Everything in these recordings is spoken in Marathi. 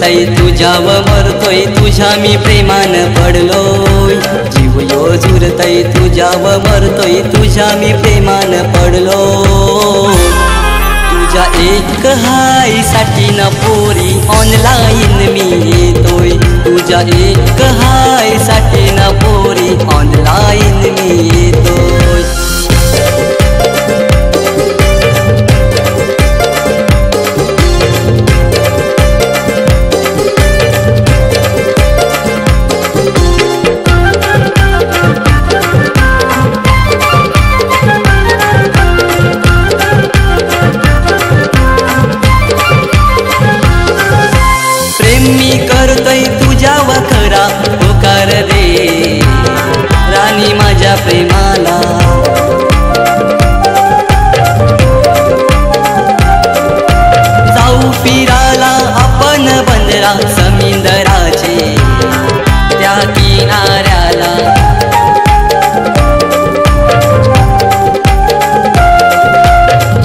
झुरतय तुझ्याव मरतोय तुझ्या मी प्रेमान पडलोय जीव यो झुरतय तुझ्याव मरतोय तुझ्या मी प्रेमान पडलो तुझ्या एक हाय साठी न पोरी ऑनलाईन मी येतोय तुझ्या एक हाय साठी न पोरी ऑनलाईन मी येतोय मी करतोय तुझ्या वखरा होकार रे राणी माझ्या प्रेमाला जाऊ फिराला आपण बंदरा समुद्राचे त्या किनाऱ्याला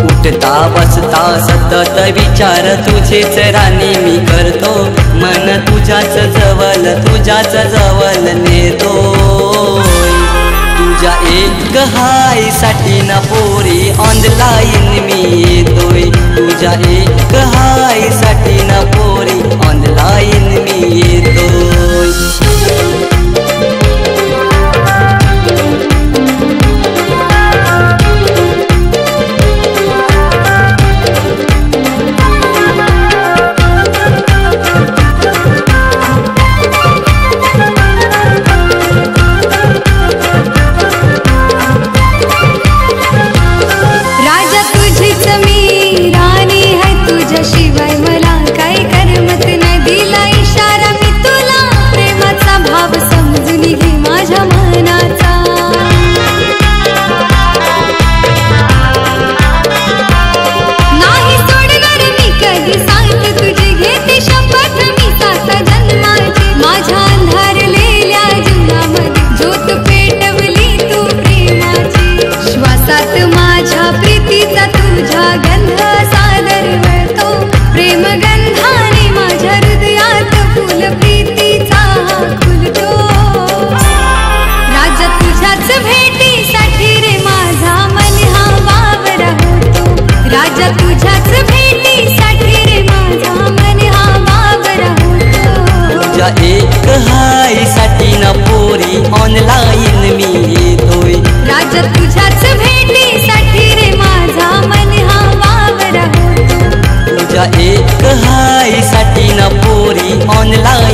उठता बसता सतत विचार तुझेच राणी मी करतो मन तुझ्याच जवळ नेतो तुझ्या एक हाय साठी न पोरी ऑनलाईन मी येतोय तुझ्या एक हाय साठी न पोरी ऑनलाईन मी येतोय एक हाय साठी न पोरी ऑनलाईन मी येतोय राजा तुझ्याच भेटीसाठी रे माझा मन हा वावरा होतो तुझ्या एक हाय साठी न पोरी ऑनलाईन